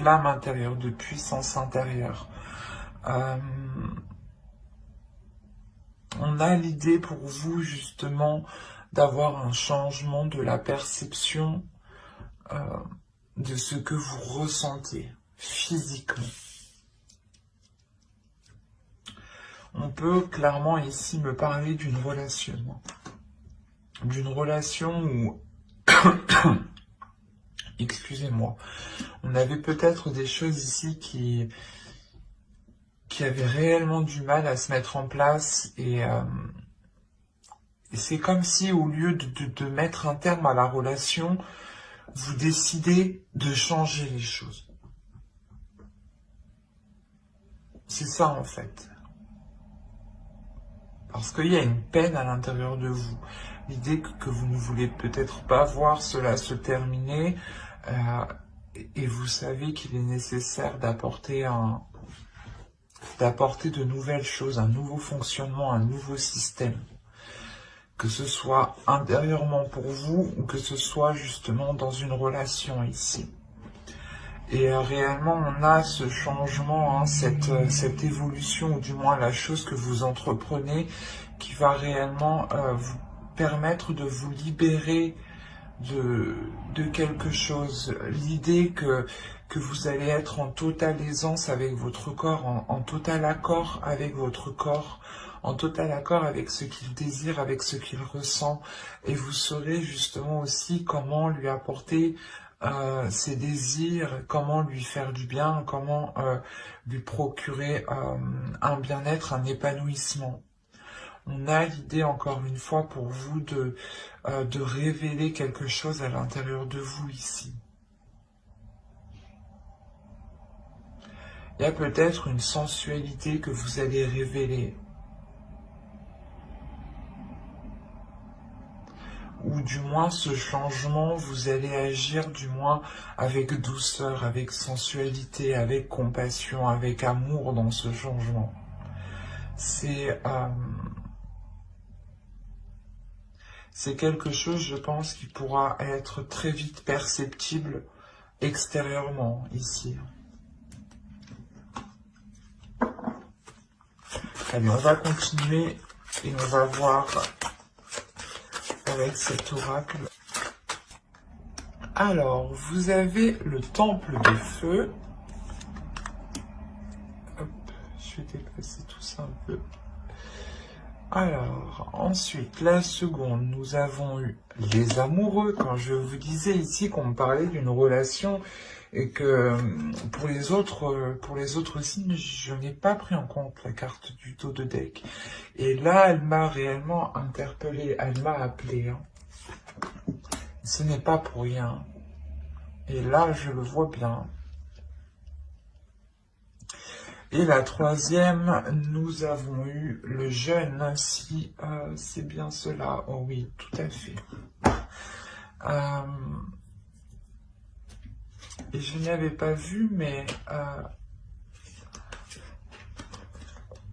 flamme intérieure, de puissance intérieure. On a l'idée pour vous justement d'avoir un changement de la perception de ce que vous ressentez physiquement. On peut clairement ici me parler d'une relation. D'une relation où, excusez-moi, on avait peut-être des choses ici qui avaient réellement du mal à se mettre en place et c'est comme si au lieu de mettre un terme à la relation, vous décidez de changer les choses. C'est ça en fait. Parce qu'il y a une peine à l'intérieur de vous. L'idée que vous ne voulez peut-être pas voir cela se terminer et vous savez qu'il est nécessaire d'apporter de nouvelles choses, un nouveau fonctionnement, un nouveau système. Que ce soit intérieurement pour vous ou que ce soit justement dans une relation ici. Et réellement, on a ce changement, hein, cette évolution, ou du moins la chose que vous entreprenez, qui va réellement vous permettre de vous libérer de quelque chose. L'idée que vous allez être en totale aisance avec votre corps, en total accord avec votre corps, en total accord avec ce qu'il désire, avec ce qu'il ressent. Et vous saurez justement aussi comment lui apporter ses désirs, comment lui faire du bien, comment lui procurer un bien-être, un épanouissement. On a l'idée, encore une fois, pour vous de révéler quelque chose à l'intérieur de vous ici. Il y a peut-être une sensualité que vous allez révéler. Ou du moins ce changement, vous allez agir du moins avec douceur, avec sensualité, avec compassion, avec amour dans ce changement. C'est quelque chose, je pense, qui pourra être très vite perceptible extérieurement, ici. Allez, on va continuer et on va voir avec cet oracle. Alors, vous avez le temple de feu. Hop, je vais déplacer tout ça un peu. Alors, ensuite, la seconde, nous avons eu les amoureux. Quand je vous disais ici qu'on me parlait d'une relation et que pour les autres signes, je n'ai pas pris en compte la carte du dos de deck. Et là, elle m'a réellement interpellé, elle m'a appelé. Hein. Ce n'est pas pour rien. Et là, je le vois bien. Et la troisième, nous avons eu le jeûne, si c'est bien cela. Oh oui, tout à fait. Et je n'y avais pas vu, mais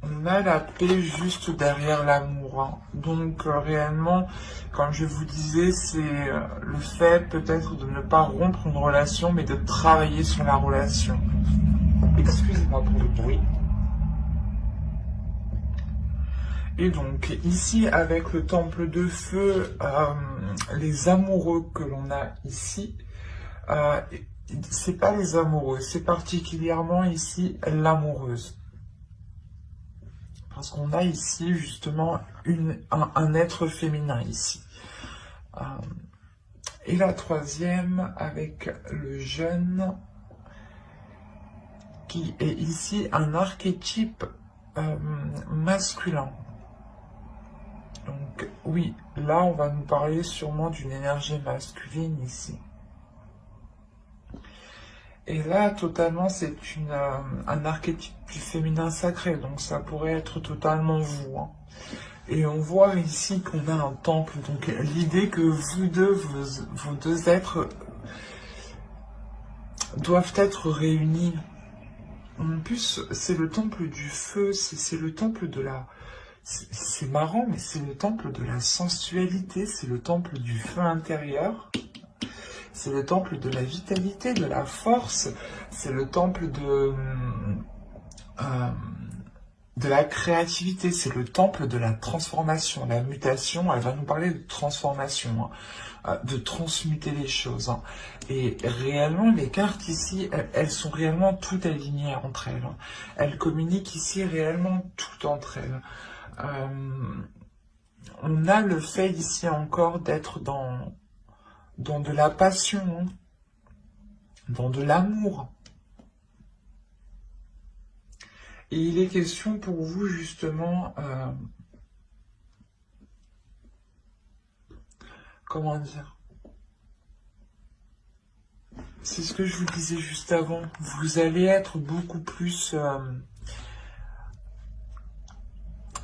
on a la paix juste derrière l'amour. Hein. Donc réellement, comme je vous disais, c'est le fait peut-être de ne pas rompre une relation, mais de travailler sur la relation. Excusez-moi pour le bruit. Et donc, ici, avec le temple de feu, les amoureux que l'on a ici, c'est pas les amoureux, c'est particulièrement ici l'amoureuse. Parce qu'on a ici, justement, un être féminin ici. Et la troisième, avec le jeune, qui est ici un archétype masculin. Donc oui, là on va nous parler sûrement d'une énergie masculine ici. Et là, totalement, c'est un archétype du féminin sacré, donc ça pourrait être totalement vous. Hein. Et on voit ici qu'on a un temple, donc l'idée que vous deux, vos deux êtres doivent être réunis. En plus, c'est le temple du feu, c'est le temple de la... C'est marrant, mais c'est le temple de la sensualité, c'est le temple du feu intérieur. c'est le temple de la vitalité, de la force, c'est le temple de la créativité, c'est le temple de la transformation, la mutation. Elle va nous parler de transformation, hein, de transmuter les choses, hein. Et réellement, les cartes ici, elles sont réellement toutes alignées entre elles, hein. Elles communiquent ici réellement toutes entre elles. On a le fait ici encore d'être dans de la passion, hein, dans de l'amour. Et il est question pour vous justement, comment dire, c'est ce que je vous disais juste avant, vous allez être beaucoup plus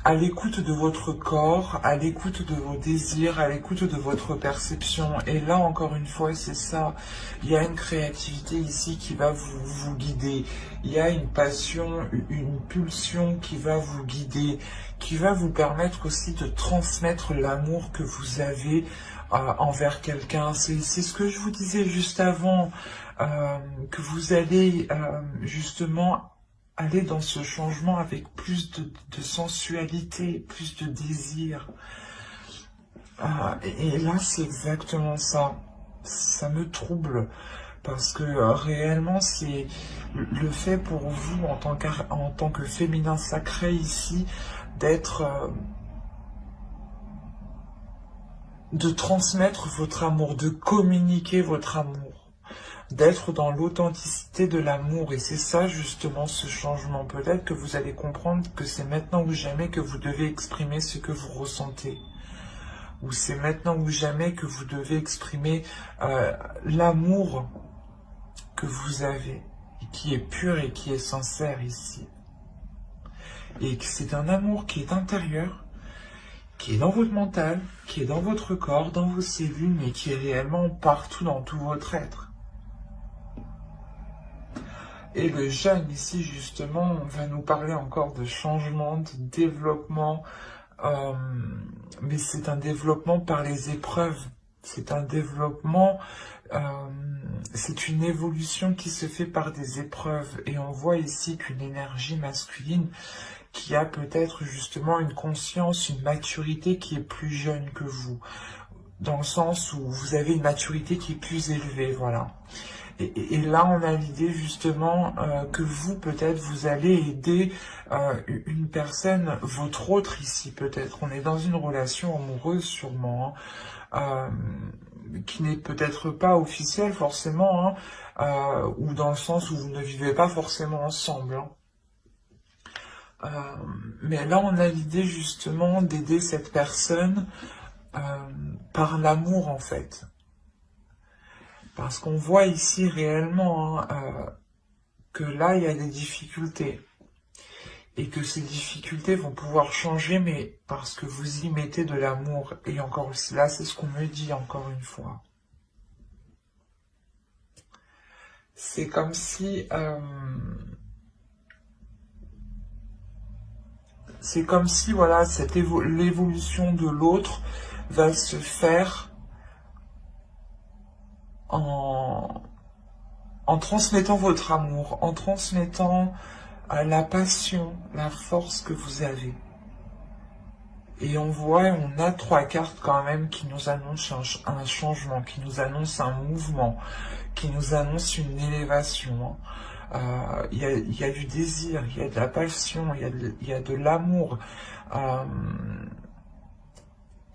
à l'écoute de votre corps, à l'écoute de vos désirs, à l'écoute de votre perception. Et là, encore une fois, c'est ça. Il y a une créativité ici qui va vous guider. Il y a une passion, une pulsion qui va vous guider, qui va vous permettre aussi de transmettre l'amour que vous avez envers quelqu'un. C'est ce que je vous disais juste avant, que vous allez justement aller dans ce changement avec plus de sensualité, plus de désir. Et là, c'est exactement ça. Ça me trouble. Parce que réellement, c'est le fait pour vous, en tant que féminin sacré ici, de transmettre votre amour, de communiquer votre amour, d'être dans l'authenticité de l'amour. Et c'est ça justement ce changement. Peut-être que vous allez comprendre que c'est maintenant ou jamais que vous devez exprimer ce que vous ressentez. Ou c'est maintenant ou jamais que vous devez exprimer l'amour que vous avez, qui est pur et qui est sincère ici. Et que c'est un amour qui est intérieur, qui est dans votre mental, qui est dans votre corps, dans vos cellules, mais qui est réellement partout dans tout votre être. Et le jeûne ici, justement, va nous parler encore de changement, de développement, mais c'est un développement par les épreuves. C'est un développement, c'est une évolution qui se fait par des épreuves. Et on voit ici qu'une énergie masculine qui a peut-être justement une conscience, une maturité qui est plus jeune que vous, dans le sens où vous avez une maturité qui est plus élevée, voilà. Et là, on a l'idée justement que vous, peut-être, vous allez aider une personne, votre autre ici, peut-être. On est dans une relation amoureuse, sûrement, hein, qui n'est peut-être pas officielle, forcément, hein, ou dans le sens où vous ne vivez pas forcément ensemble, hein. Mais là, on a l'idée justement d'aider cette personne par l'amour, en fait. Parce qu'on voit ici réellement, hein, que là, il y a des difficultés. Et que ces difficultés vont pouvoir changer, mais parce que vous y mettez de l'amour. Et encore là, c'est ce qu'on me dit encore une fois. C'est comme si... c'est comme si, voilà, l'évolution de l'autre va se faire en transmettant votre amour, en transmettant la passion, la force que vous avez. Et on a 3 cartes quand même qui nous annoncent un changement, qui nous annoncent un mouvement, qui nous annoncent une élévation. Il y a du désir, il y a de la passion, il y a de l'amour.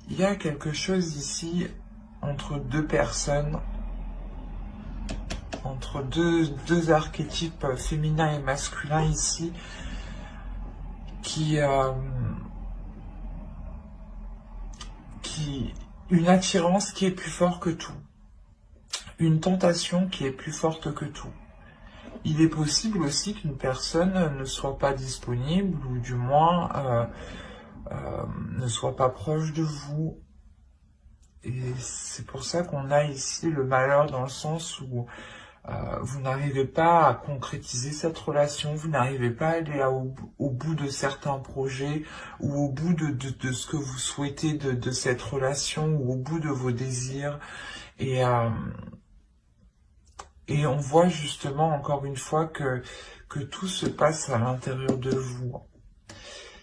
Il y a quelque chose ici entre 2 personnes, entre deux archétypes féminins et masculins ici, une attirance qui est plus forte que tout, une tentation qui est plus forte que tout. Il est possible aussi qu'une personne ne soit pas disponible, ou du moins ne soit pas proche de vous. Et c'est pour ça qu'on a ici le malheur, dans le sens où vous n'arrivez pas à concrétiser cette relation, vous n'arrivez pas à aller au bout de certains projets, ou au bout de ce que vous souhaitez de cette relation, ou au bout de vos désirs. Et Et on voit justement, encore une fois, que tout se passe à l'intérieur de vous.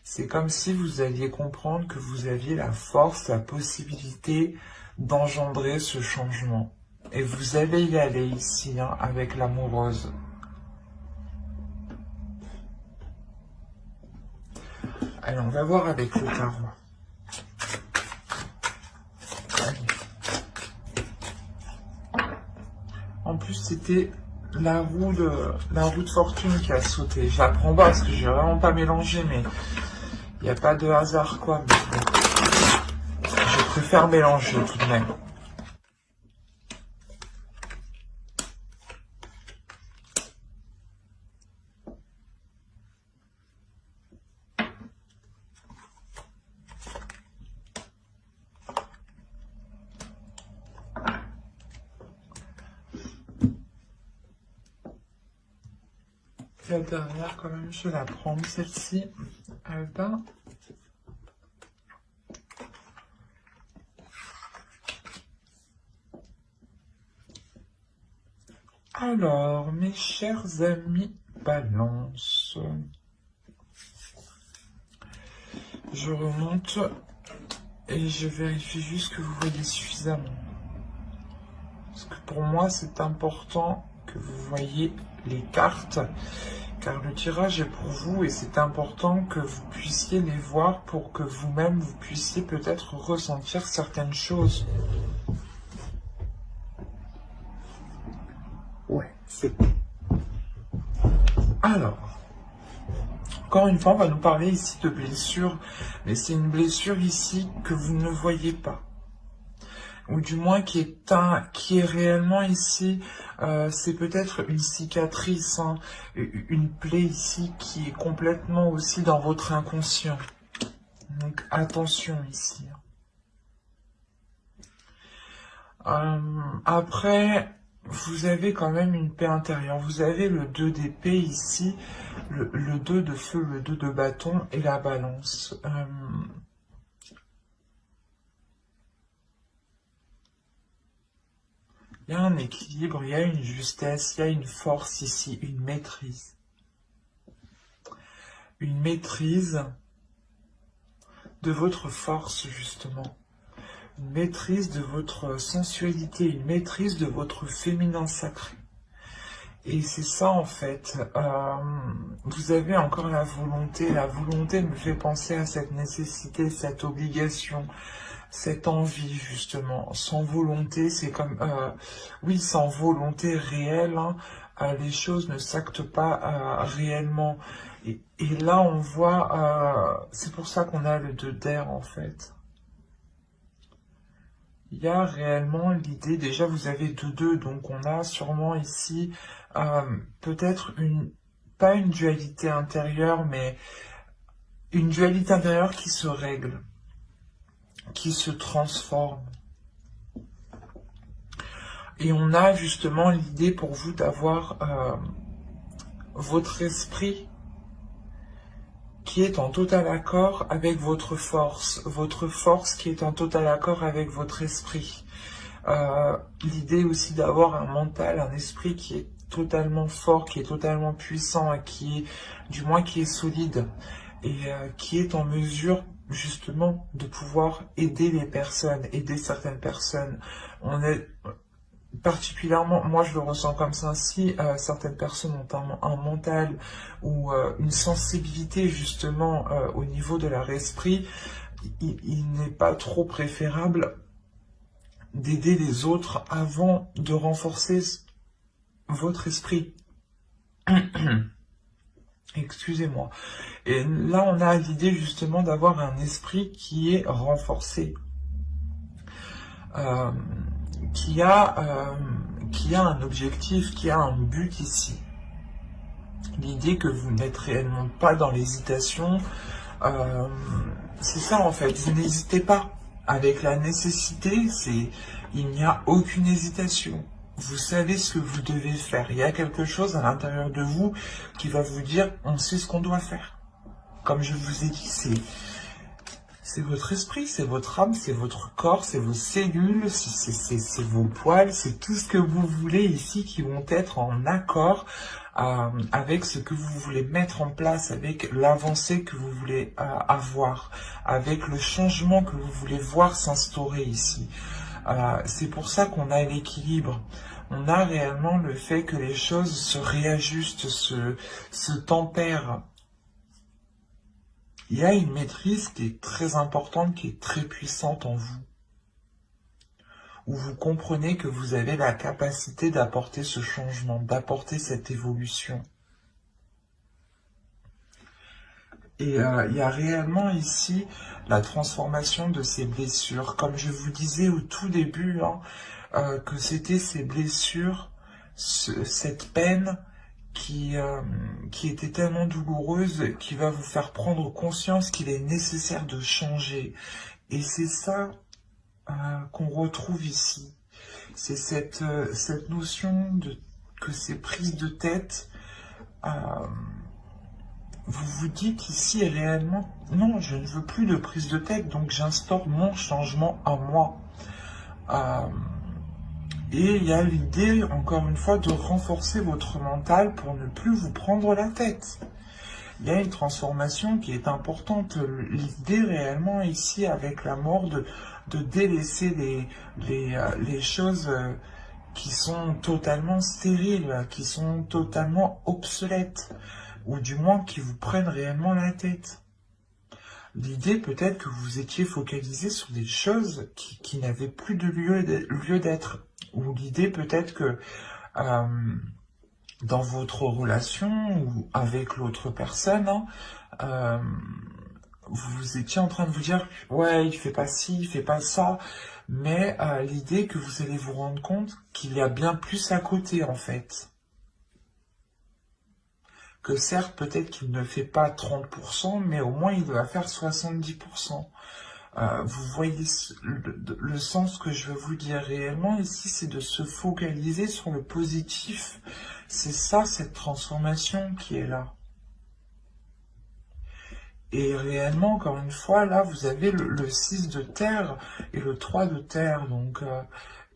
C'est comme si vous alliez comprendre que vous aviez la force, la possibilité d'engendrer ce changement. Et vous allez y aller ici, hein, avec l'amoureuse. Allez, on va voir avec le tarot. En plus, c'était la roue de fortune qui a sauté. Je la prends pas parce que je vais vraiment pas mélanger, mais il n'y a pas de hasard, quoi. Mais bon, je préfère mélanger tout de même. La dernière, quand même, je vais la prendre. Celle-ci, elle va. Alors, mes chers amis Balance, je remonte et je vérifie juste que vous voyez suffisamment. Parce que pour moi, c'est important que vous voyez les cartes, car le tirage est pour vous et c'est important que vous puissiez les voir pour que vous-même, vous puissiez peut-être ressentir certaines choses. Ouais, c'est bon. Alors, encore une fois, on va nous parler ici de blessure, mais c'est une blessure ici que vous ne voyez pas. Ou du moins qui est réellement ici, c'est peut-être une cicatrice, hein, une plaie ici qui est complètement aussi dans votre inconscient. Donc attention ici. Après, vous avez quand même une paix intérieure. Vous avez le 2 d'épée ici, le 2 de feu, le 2 de bâton et la balance. Il y a un équilibre, il y a une justesse, il y a une force ici, une maîtrise. Une maîtrise de votre force, justement. Une maîtrise de votre sensualité, une maîtrise de votre féminin sacré. Et c'est ça, en fait. Vous avez encore la volonté. La volonté me fait penser à cette nécessité, cette obligation, cette envie, justement. Sans volonté, c'est comme... oui, sans volonté réelle, hein, les choses ne s'actent pas réellement. Et là, on voit... c'est pour ça qu'on a le 2 d'air, en fait. Il y a réellement l'idée... Déjà, vous avez 2-2, donc on a sûrement ici peut-être pas une dualité intérieure, mais une dualité intérieure qui se règle, qui se transforme. Et on a justement l'idée pour vous d'avoir votre esprit qui est en total accord avec votre force qui est en total accord avec votre esprit. L'idée aussi d'avoir un mental, un esprit qui est totalement fort, qui est totalement puissant, et qui est, du moins qui est solide, et qui est en mesure justement de pouvoir aider les personnes, aider certaines personnes. On est particulièrement, moi je le ressens comme ça, si certaines personnes ont un mental ou une sensibilité justement au niveau de leur esprit, il n'est pas trop préférable d'aider les autres avant de renforcer votre esprit. Excusez-moi. Et là, on a l'idée justement d'avoir un esprit qui est renforcé, qui a un objectif, qui a un but ici. L'idée que vous n'êtes réellement pas dans l'hésitation, c'est ça en fait, vous n'hésitez pas. Avec la nécessité, il n'y a aucune hésitation. Vous savez ce que vous devez faire. Il y a quelque chose à l'intérieur de vous qui va vous dire, on sait ce qu'on doit faire. Comme je vous ai dit, C'est votre esprit, c'est votre âme, c'est votre corps, c'est vos cellules, c'est vos poils, c'est tout ce que vous voulez ici qui vont être en accord avec ce que vous voulez mettre en place, avec l'avancée que vous voulez avoir, avec le changement que vous voulez voir s'instaurer ici. C'est pour ça qu'on a l'équilibre. On a réellement le fait que les choses se réajustent, se tempèrent. Il y a une maîtrise qui est très importante, qui est très puissante en vous. Où vous comprenez que vous avez la capacité d'apporter ce changement, d'apporter cette évolution. Et il y a réellement ici la transformation de ces blessures. Comme je vous disais au tout début, que c'était ces blessures, cette peine qui était tellement douloureuse, qui va vous faire prendre conscience qu'il est nécessaire de changer. Et c'est ça qu'on retrouve ici. C'est cette notion que ces prises de tête, vous vous dites ici réellement, non, je ne veux plus de prise de tête, donc j'instaure mon changement à moi. Et il y a l'idée, encore une fois, de renforcer votre mental pour ne plus vous prendre la tête. Il y a une transformation qui est importante. L'idée réellement ici, avec la mort, de délaisser les choses qui sont totalement stériles, qui sont totalement obsolètes, ou du moins qui vous prennent réellement la tête. L'idée peut-être que vous étiez focalisé sur des choses qui n'avaient plus de lieu d'être. Ou l'idée peut-être que dans votre relation ou avec l'autre personne, vous étiez en train de vous dire « ouais, il fait pas ci, il fait pas ça », mais l'idée que vous allez vous rendre compte qu'il y a bien plus à côté en fait. Que certes, peut-être qu'il ne fait pas 30%, mais au moins il va faire 70%. Vous voyez le sens que je veux vous dire réellement ici, c'est de se focaliser sur le positif. C'est ça, cette transformation qui est là. Et réellement, encore une fois, là, vous avez le 6 de terre et le 3 de terre. Donc,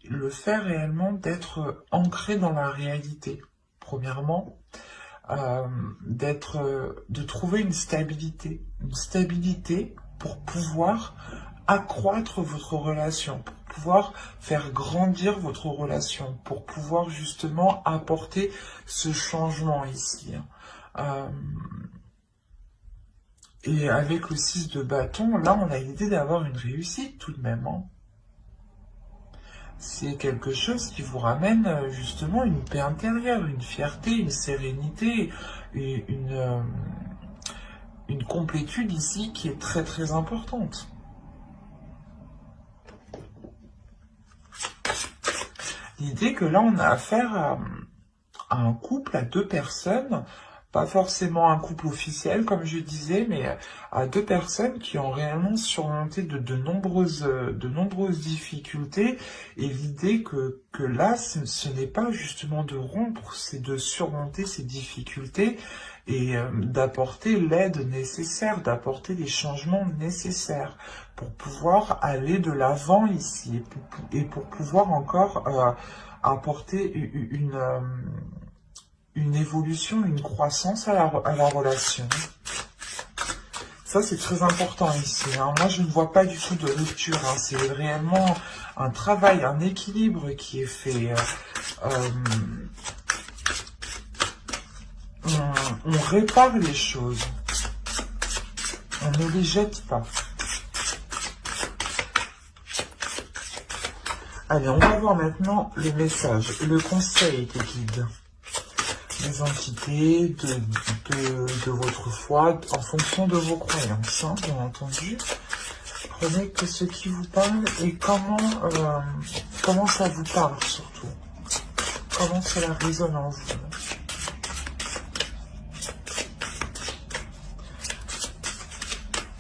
le fait réellement d'être ancré dans la réalité, premièrement. De trouver une stabilité pour pouvoir accroître votre relation, pour pouvoir faire grandir votre relation, pour pouvoir justement apporter ce changement ici. Et avec le 6 de bâton, là on a l'idée d'avoir une réussite tout de même. C'est quelque chose qui vous ramène justement une paix intérieure, une fierté, une sérénité, et une complétude ici qui est très très importante. L'idée que là on a affaire à un couple, à deux personnes, pas forcément un couple officiel comme je disais, mais à deux personnes qui ont réellement surmonté de nombreuses difficultés, et l'idée que là ce n'est pas justement de rompre, c'est de surmonter ces difficultés et d'apporter l'aide nécessaire, d'apporter les changements nécessaires pour pouvoir aller de l'avant ici et pour pouvoir encore apporter une évolution, une croissance à la relation. Ça, c'est très important ici. Moi, je ne vois pas du tout de rupture. C'est réellement un travail, un équilibre qui est fait. On répare les choses. On ne les jette pas. Allez, on va voir maintenant le message, le conseil des guides. Des entités, de votre foi, en fonction de vos croyances, bien entendu. Prenez que ce qui vous parle et comment ça vous parle surtout. Comment cela résonne en vous.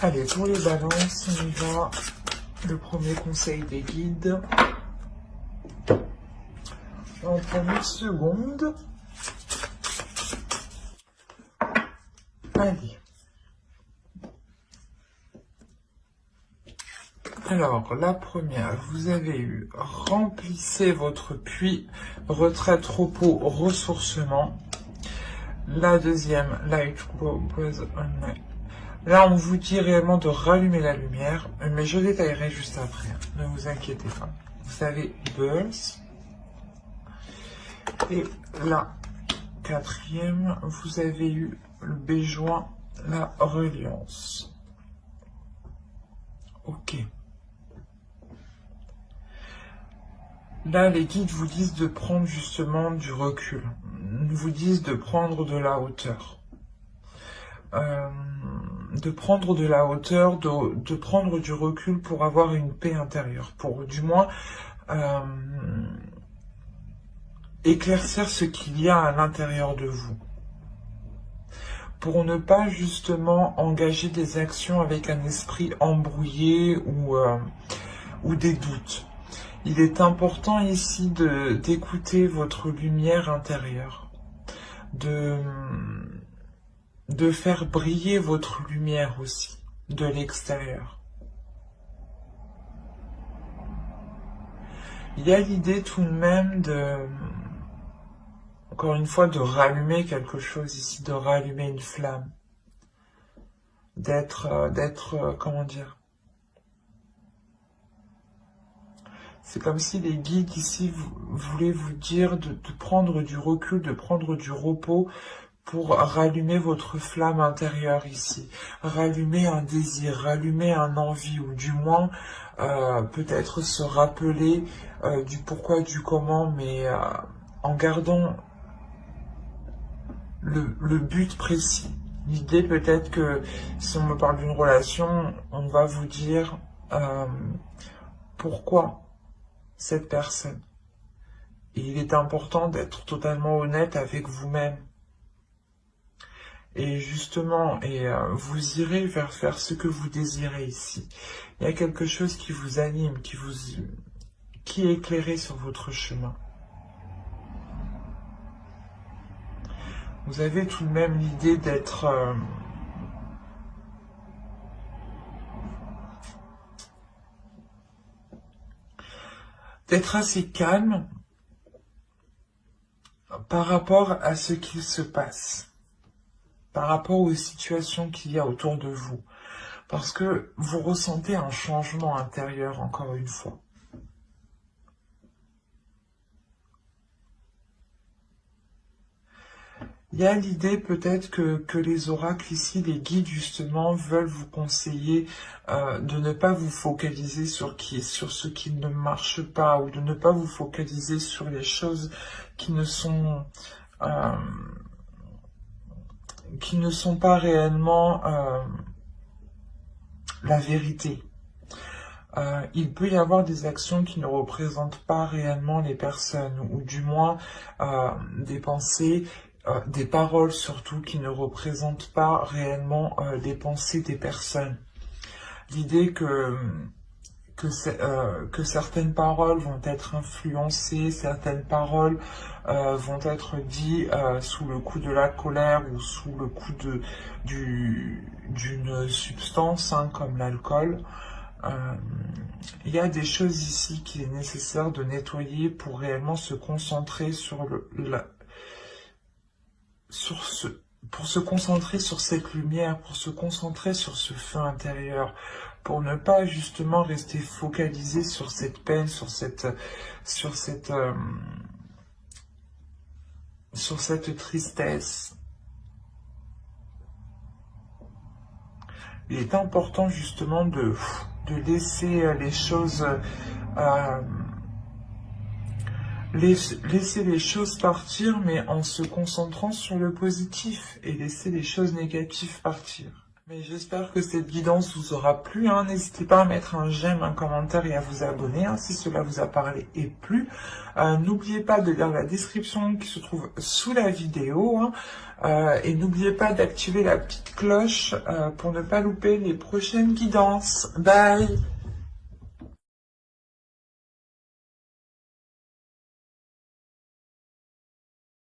Allez, pour les balances, on y va. Le premier conseil des guides. On prend une seconde. Allez. Alors, la première, vous avez eu remplissez votre puits, retraite, repos, ressourcement. La deuxième, light pause on. Là, on vous dit réellement de rallumer la lumière, mais je détaillerai juste après. Ne vous inquiétez pas. Vous avez Birth. Et la quatrième, vous avez eu le béjoin, la reliance. Ok. Là, les guides vous disent de prendre justement du recul. Vous disent de prendre de la hauteur. De prendre de la hauteur, de prendre du recul pour avoir une paix intérieure. Pour du moins éclaircir ce qu'il y a à l'intérieur de vous. Pour ne pas justement engager des actions avec un esprit embrouillé ou des doutes. Il est important ici d'écouter votre lumière intérieure, de faire briller votre lumière aussi, de l'extérieur. Il y a l'idée tout de même encore une fois, de rallumer quelque chose ici, de rallumer une flamme, comment dire, c'est comme si les guides ici voulaient vous dire de prendre du recul, de prendre du repos pour rallumer votre flamme intérieure ici, rallumer un désir, rallumer un envie, ou du moins peut-être se rappeler du pourquoi, du comment, mais en gardant le but précis. L'idée peut-être que si on me parle d'une relation, on va vous dire pourquoi cette personne. Et il est important d'être totalement honnête avec vous-même. Et justement, vous irez vers faire ce que vous désirez ici. Il y a quelque chose qui vous anime, qui est éclairé sur votre chemin. Vous avez tout de même l'idée d'être assez calme par rapport à ce qu'il se passe, par rapport aux situations qu'il y a autour de vous, parce que vous ressentez un changement intérieur, encore une fois. Il y a l'idée peut-être que les oracles ici, les guides justement, veulent vous conseiller de ne pas vous focaliser sur ce qui ne marche pas, ou de ne pas vous focaliser sur les choses qui ne sont pas réellement la vérité. Il peut y avoir des actions qui ne représentent pas réellement les personnes, ou du moins des pensées, des paroles surtout qui ne représentent pas réellement les pensées des personnes. L'idée que certaines paroles vont être influencées, certaines paroles vont être dites sous le coup de la colère ou sous le coup d'une substance comme l'alcool. Il y a des choses ici qu'il est nécessaire de nettoyer pour réellement se concentrer pour se concentrer sur cette lumière, pour se concentrer sur ce feu intérieur, pour ne pas justement rester focalisé sur cette peine, sur cette tristesse. Il est important justement de laisser les choses laisser les choses partir, mais en se concentrant sur le positif, et laisser les choses négatives partir. Mais j'espère que cette guidance vous aura plu. N'hésitez pas à mettre un j'aime, un commentaire et à vous abonner si cela vous a parlé et plu. N'oubliez pas de lire la description qui se trouve sous la vidéo. Et n'oubliez pas d'activer la petite cloche pour ne pas louper les prochaines guidances. Bye!